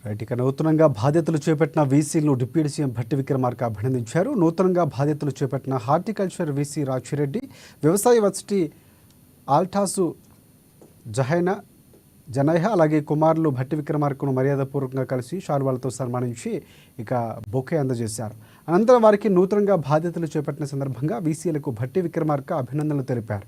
Right. ఇక నూతనంగా బాధ్యతలు చేపట్టిన వీసీలను డిప్యూటీ సీఎం భట్టి విక్రమార్క అభినందించారు. నూతనంగా బాధ్యతలు చేపట్టిన హార్టికల్చర్ వీసీ రాజిరెడ్డి, వ్యవసాయ వర్సిటీ ఆల్టాసు జనైహ అలాగే కుమారులు భట్టి విక్రమార్కను మర్యాదపూర్వకంగా కలిసి శాలువాలతో సన్మానించి ఇక బొకే అందజేశారు. అనంతరం వారికి నూతనంగా బాధ్యతలు చేపట్టిన సందర్భంగా వీసీలకు భట్టి విక్రమార్క అభినందనలు తెలిపారు.